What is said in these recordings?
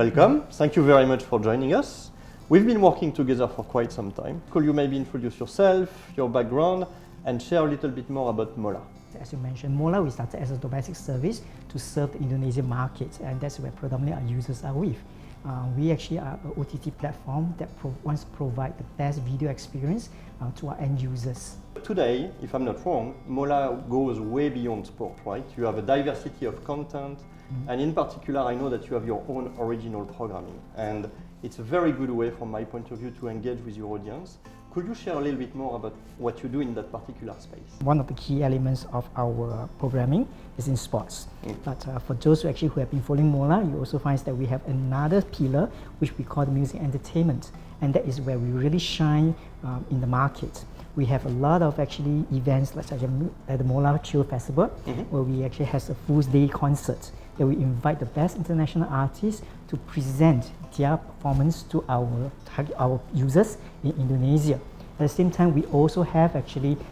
welcome. Thank you very much for joining us. We've been working together for quite some time. Could you maybe introduce yourself, your background, and share a little bit more about Mola? As you mentioned, Mola, we started as a domestic service to serve the Indonesian market, and that's where predominantly our users are with. We actually are an OTT platform that wants to provide the best video experience to our end users. Today, if I'm not wrong, Mola goes way beyond sport, right? You have a diversity of content, and in particular, I know that you have your own original programming, and it's a very good way, from my point of view, to engage with your audience. Could you share a little bit more about what you do in that particular space? One of the key elements of our programming is in sports. But for those who have been following Mola, you also find that we have another pillar which we call the music entertainment, and that is where we really shine in the market. We have a lot of events such as at the Mola Chill Festival, where we actually have a full day concert that we invite the best international artists to present their performance to our users in Indonesia. At the same time, we also have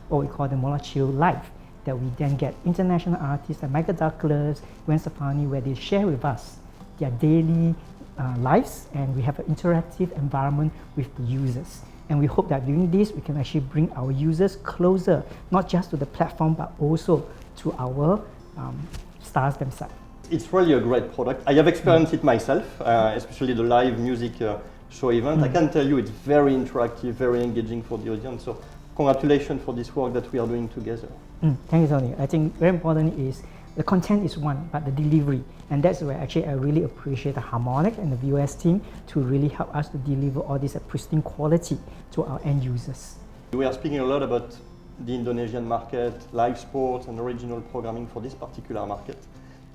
what we call the Mola Chill Live, that we then get international artists like Michael Douglas, Gwen Stefani, where they share with us their daily lives, and we have an interactive environment with the users. And we hope that doing this, we can actually bring our users closer, not just to the platform, but also to our stars themselves. It's really a great product. I have experienced it myself, especially the live music show event. I can tell you it's very interactive, very engaging for the audience. So congratulations for this work that we are doing together. Thank you, Tony. I think very important is the content is one, but the delivery. And that's where I really appreciate the Harmonic and the VOS team to really help us to deliver all this at pristine quality to our end users. We are speaking a lot about the Indonesian market, live sports and original programming for this particular market.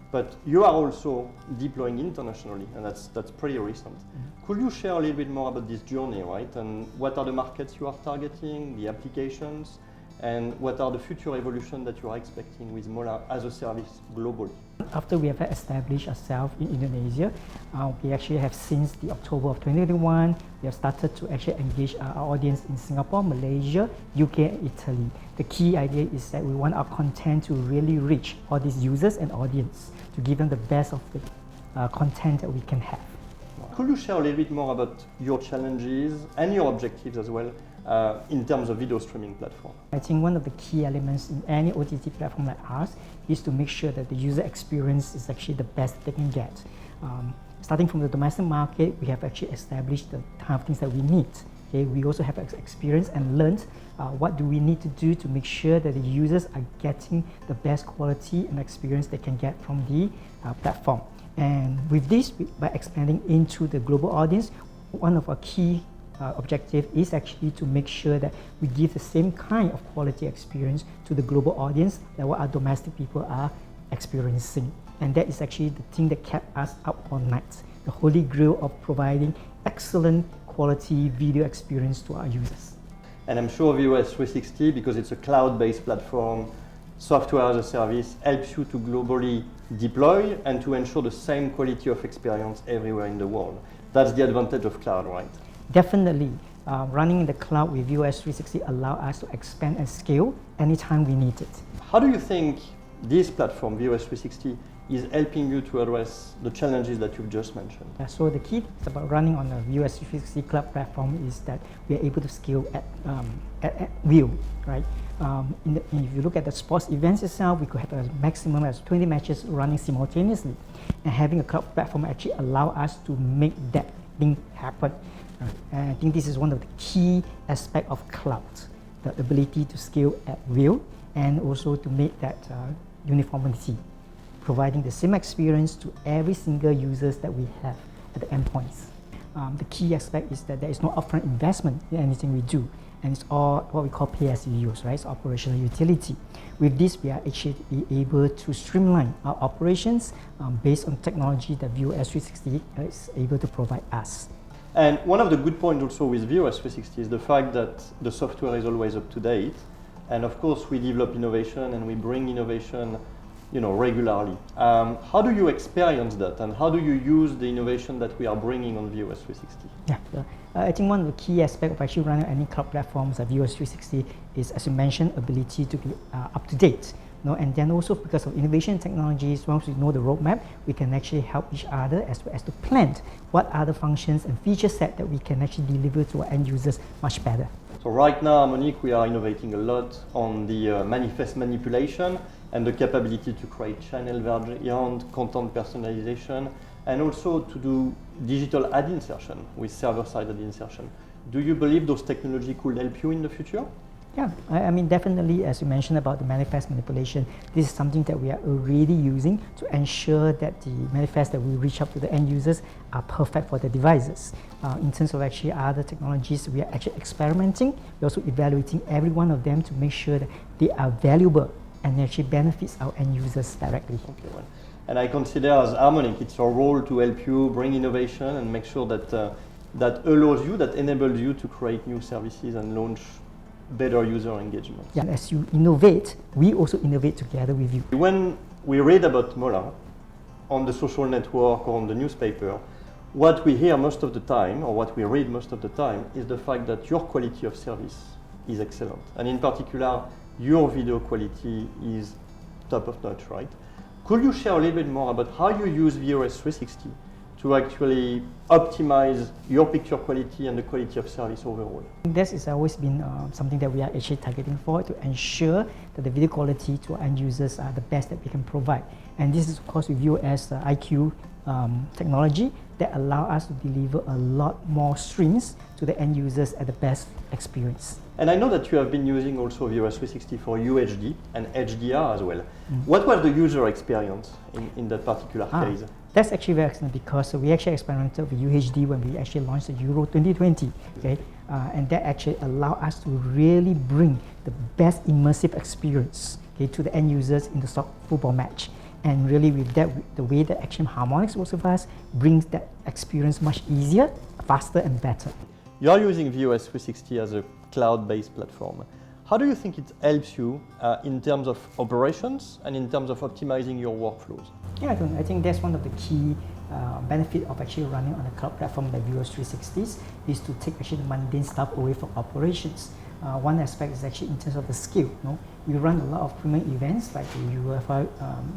But you are also deploying internationally, and that's pretty recent. Could you share a little bit more about this journey, right? And what are the markets you are targeting, the applications, and what are the future evolution that you are expecting with Mola as a service globally? After we have established ourselves in Indonesia, we have since the October of 2021, we have started to engage our audience in Singapore, Malaysia, UK, and Italy. The key idea is that we want our content to really reach all these users and audience, to give them the best of the content that we can have. Could you share a little bit more about your challenges and your objectives as well in terms of video streaming platform? I think one of the key elements in any OTT platform like ours is to make sure that the user experience is actually the best they can get. Starting from the domestic market, we have established the kind of things that we need. Okay, we also have experience and learned what do we need to do to make sure that the users are getting the best quality and experience they can get from the platform. And with this, by expanding into the global audience, one of our key objective is to make sure that we give the same kind of quality experience to the global audience that what our domestic people are experiencing. And that is the thing that kept us up all night, the holy grail of providing excellent quality video experience to our users. And I'm sure VOS 360, because it's a cloud-based platform, software as a service, helps you to globally deploy and to ensure the same quality of experience everywhere in the world. That's the advantage of cloud, right? Definitely. Running in the cloud with VOS 360 allow us to expand and scale anytime we need it. How do you think this platform, VOS 360, is helping you to address the challenges that you've just mentioned? So the key about running on a VOS 360 cloud platform is that we are able to scale at will, right? If you look at the sports events itself, we could have a maximum of 20 matches running simultaneously. And having a cloud platform allow us to make that thing happen. And I think this is one of the key aspects of cloud, the ability to scale at will and also to make that uniformity, providing the same experience to every single users that we have at the endpoints. The key aspect is that there is no upfront investment in anything we do, and it's all what we call pay as you use, right? It's operational utility. With this, we are able to streamline our operations based on technology that VOS 360 is able to provide us. And one of the good points also with VOS 360 is the fact that the software is always up to date. And of course, we develop innovation and we bring innovation regularly. How do you experience that, and how do you use the innovation that we are bringing on VOS 360? Yeah, I think one of the key aspects of running any cloud platforms at VOS 360 is, as you mentioned, ability to be up to date And then also because of innovation technologies, once we know the roadmap, we can actually help each other as well as to plan what other functions and feature set that we can actually deliver to our end users much better. So right now, Harmonic, we are innovating a lot on the manifest manipulation and the capability to create channel variant, content personalization, and also to do digital ad insertion with server-side ad insertion. Do you believe those technologies could help you in the future? Yeah, I mean, definitely, as you mentioned about the manifest manipulation, this is something that we are already using to ensure that the manifest that we reach out to the end users are perfect for their devices. In terms of actually other technologies, we are actually experimenting. We're also evaluating every one of them to make sure that they are valuable and actually benefits our end users directly. Okay, well. And I consider as Harmonic, it's our role to help you bring innovation and make sure that that allows you, that enables you to create new services and launch better user engagement. Yeah, as you innovate, we also innovate together with you. When we read about Mola on the social network or on the newspaper, what we hear most of the time, or what we read most of the time, is the fact that your quality of service is excellent. And in particular, your video quality is top of notch, right? Could you share a little bit more about how you use VOS 360 to actually optimize your picture quality and the quality of service overall? This has always been something that we are actually targeting for, to ensure that the video quality to our end users are the best that we can provide. And this is of course with VOS IQ technology that allow us to deliver a lot more streams to the end users at the best experience. And I know that you have been using also VOS 360 for UHD and HDR as well. What was the user experience in that particular case? That's actually very excellent because we actually experimented with UHD when we actually launched the Euro 2020, okay? And that actually allowed us to really bring the best immersive experience, okay, to the end users in the football match. And really with that, the way that actually Harmonics works with us brings that experience much easier, faster and better. You are using VOS 360 as a cloud-based platform. How do you think it helps you in terms of operations and in terms of optimizing your workflows? Yeah, I think that's one of the key benefit of actually running on a cloud platform like VOS 360s is to take actually the mundane stuff away from operations. One aspect is actually in terms of the scale. We run a lot of premium events like the UEFA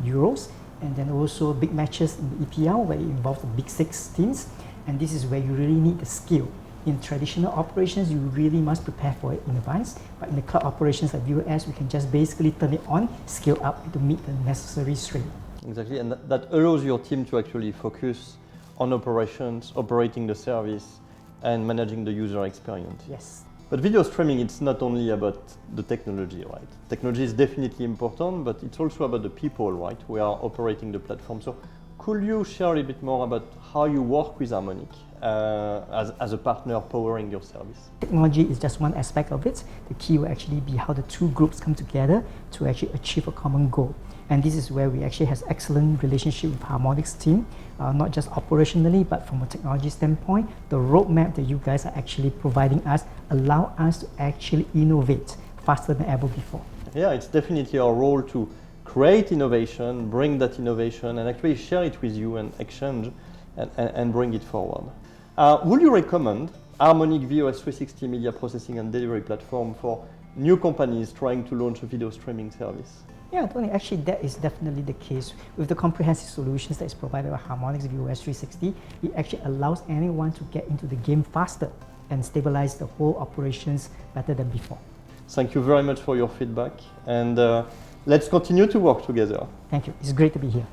Euros, and then also big matches in the EPL where it involves the big 6 teams, and this is where you really need the skill. In traditional operations, you really must prepare for it in advance, but in the cloud operations like VOS, we can just basically turn it on, scale up to meet the necessary strain. Exactly, and that allows your team to actually focus on operations, operating the service, and managing the user experience. Yes. But video streaming, it's not only about the technology, right? Technology is definitely important, but it's also about the people, right, who are operating the platform. So could you share a little bit more about how you work with Harmonic as a partner powering your service? Technology is just one aspect of it. The key will actually be how the two groups come together to actually achieve a common goal. And this is where we actually have excellent relationship with Harmonics team, not just operationally, but from a technology standpoint. The roadmap that you guys are actually providing us allow us to actually innovate faster than ever before. Yeah, it's definitely our role to create innovation, bring that innovation, and actually share it with you and exchange and bring it forward. Would you recommend Harmonic VOS 360 media processing and delivery platform for new companies trying to launch a video streaming service? Yeah, Tony, actually that is definitely the case. With the comprehensive solutions that is provided by Harmonics VOS 360, it actually allows anyone to get into the game faster and stabilize the whole operations better than before. Thank you very much for your feedback, and let's continue to work together. Thank you. It's great to be here.